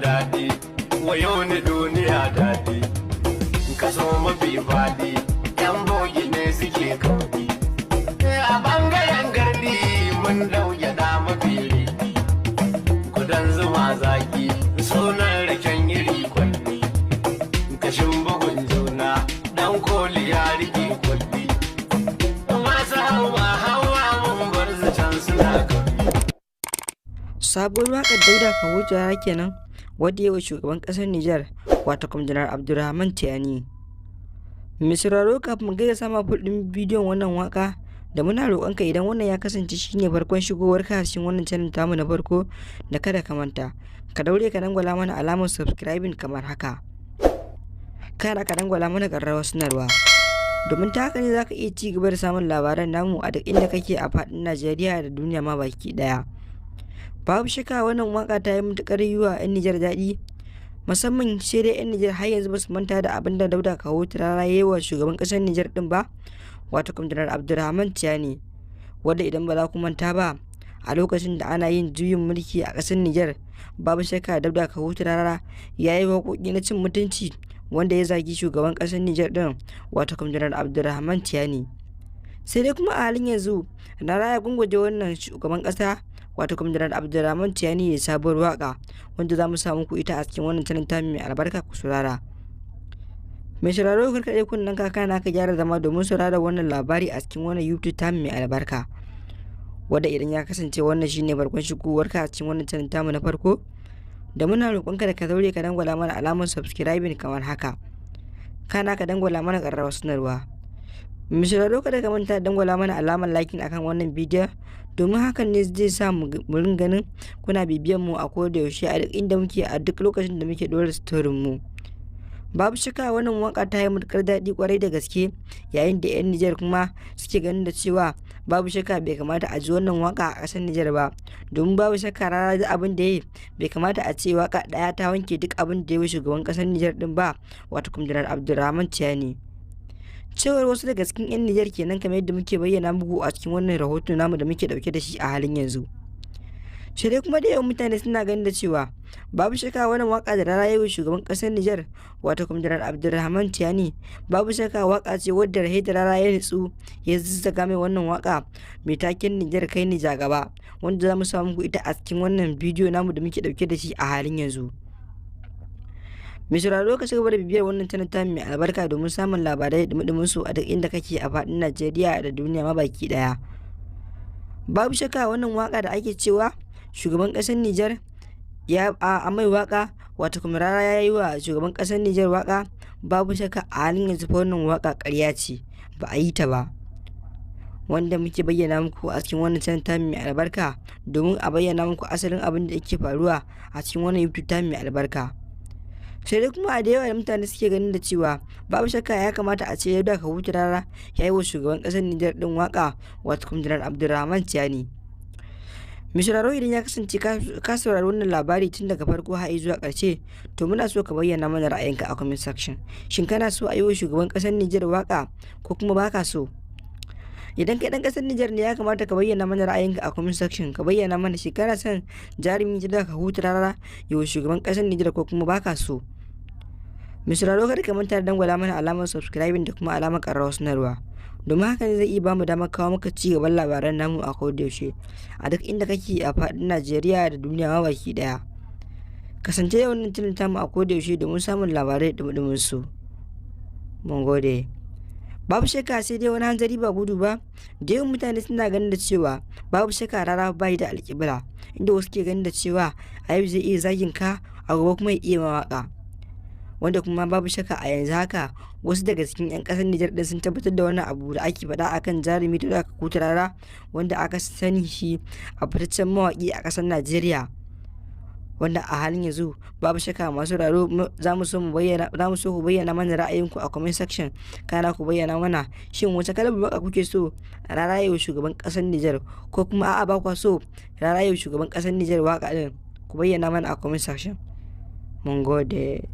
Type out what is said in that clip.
daɗi, wayo ni duniya daɗi, kaso mafi faɗi, yan bogi ne suke kauɗi. A ɓangaren gardi mun dauke da mafi riɗi, kudan zuma zaki, sunan raken iri kwalli, kashin bugun juna, ɗan koli ya riƙe kwalli. Masu hawa mun bar zaton suna kauɗi. Sabuwar waƙar Dauda Kahutu kenan wadda yawa shugaban ƙasar Nijar wato Janar Abdurrahman Tiyani. Mai sauraro kafin mu gaida sama ɗin bidiyon wannan waƙa da muna roƙonka idan wannan ya kasance shine farkon shigowar ka cikin wannan channel tamu na farko da kada ka manta ka daure ka dangwala mana alamar subscribing kamar haka. Kana ka dangwala mana ƙararrawar sanarwa. Domin ta haka ne za ka iya ci gaba da samun labaran namu a duk inda kake a faɗin Najeriya da duniya ma baki ɗaya. Babu shakka wannan waka ta yi matuƙar yi wa 'yan Nijar daɗi, musamman sai dai 'yan Nijar har yanzu ba su manta da abin da Dauda Kahutu ya yi wa shugaban ƙasar Nijar ɗin ba, wato Janar Abdurrahman Tiyani, wanda idan ba za ku manta ba a lokacin da ana yin juyin mulki a ƙasar Nijar, babu shakka Dauda Kahutu ya yi waƙoƙi na cin mutunci wanda ya zagi shugaban ƙasar Nijar ɗin, wato Janar Abdurrahman Tiyani. Sai dai kuma a halin yanzu Rara ya gungwaje wannan shugaban ƙasa wato Janar Abdurrahman Tiyani ne sabuwar waka wanda za mu samu ku ita a cikin wannan channel ta mai albarka ku saurara. Mai sauraro karkaɗe kunnen kaka na ka gyara zama domin saurara wannan labari a cikin wannan YouTube ta mai albarka, wanda idan ya kasance wannan shine farkon shigowar ka a cikin wannan channel ta mu na farko, da muna roƙonka da ka zaure ka dangwala mana alamar subscribing kamar haka, kana ka dangwala mana ƙararrawar sanarwa. Mai sauraro kada ka manta dangwala mana alamar liking akan wannan bidiyon, domin hakan ne zai sa mu ganin kuna bibiyan mu a koda yaushe a duk inda muke a duk lokacin da muke dora storin mu. Babu shakka wannan waka ta yi matukar daɗi kwarai da gaske, yayin da 'yan Nijar kuma suke ganin da cewa babu shakka bai kamata a ji wannan waka a ƙasar Nijar ba, domin babu shakka Rara da abin da ya bai kamata a ce waka ɗaya ta wanke duk abin da ya yi shugaban ƙasar Nijar din ba, wato Janar Abdurrahman Tiyani. Cewar wasu daga cikin 'yan Nijar kenan kamar yadda muke bayyana muku a cikin wannan rahoto namu da muke dauke da shi a halin yanzu. Sai dai kuma da yawan mutane suna ganin da cewa babu shakka wannan waka da Rara yayi shugaban kasar Nijar wato Janar Abdurrahman Tiyani, babu shakka waka ce wadda Rahe da Rara ya nutsu ya zazzaga mai wannan waka mai taken Nijar kai ni jagaba, wanda za mu samu muku ita a cikin wannan bidiyo namu da muke dauke da shi a halin yanzu. Mai sauraro ka cigaba da bibiyar wannan channel ta mai albarka domin samun labarai da mudumin su a duk inda kake a faɗin Najeriya da duniya ma baki daya. Babu shakka wannan waka da ake cewa shugaban ƙasar Nijar ya a mai waka wato kuma Rara ya yi wa shugaban ƙasar Nijar waka, babu shakka a halin yanzu fa wannan waka ƙarya ce, ba a yi ta ba, wanda muke bayyana muku a cikin wannan channel ta mai albarka domin a bayyana muku asalin abin da yake faruwa a cikin wannan YouTube ta mai albarka. Sai dai kuma a da yawa da mutane suke ganin da cewa babu shakka ya kamata a ce Dauda Kahutu Rara ya yi wa shugaban ƙasar Nijar din waka wato Janar Abdurrahman Tiyani. Mai sauraro idan ya kasance ka saurari wannan labari tun daga farko har zuwa ƙarshe, to muna so ka bayyana mana ra'ayinka a comment section. Shin kana so a yi wa shugaban ƙasar Nijar waka ko kuma baka so? Idan kai dan ƙasar Nijar ne ya kamata ka bayyana mana ra'ayinka a comment section, ka bayyana mana shi kana son jarumi Dauda Kahutu Rara ya wa shugaban ƙasar Nijar ko kuma baka so. Mai sauraro kada ka manta da dangwala mana alamar subscribing da kuma alamar ƙararrawar sanarwa, domin haka ne zai iya bamu damar kawo maka ci gaban labaran namu a koda yaushe a duk inda kake a faɗin Najeriya da duniya ma baki daya. Kasance da wannan channel tamu a koda yaushe domin samun labarai da mudumin su. Mun gode. Babu shakka sai dai wani hanzari ba gudu ba, da yawan mutane suna ganin da cewa babu shakka Rara bai da alƙibla, inda wasu ke ganin da cewa a yau zai iya zagin ka a gobe kuma ya iya mawaka, wanda kuma babu shakka a yanzu haka wasu daga cikin 'yan ƙasar Nijar din sun tabbatar da wani abu da ake faɗa akan jarumi Dauda Kahutu Rara, wanda aka sani shi a fitaccen mawaƙi a ƙasar Najeriya, wanda a halin yanzu babu shakka masu raro za mu so ku bayyana mana ra'ayinku a comment section, kana ku bayyana mana shin wace kalmar waka kuke so Rara yayi shugaban ƙasar Nijar ko kuma a'a ba kwa so Rara yayi shugaban ƙasar Nijar waka din, ku bayyana mana a comment section. Mun gode.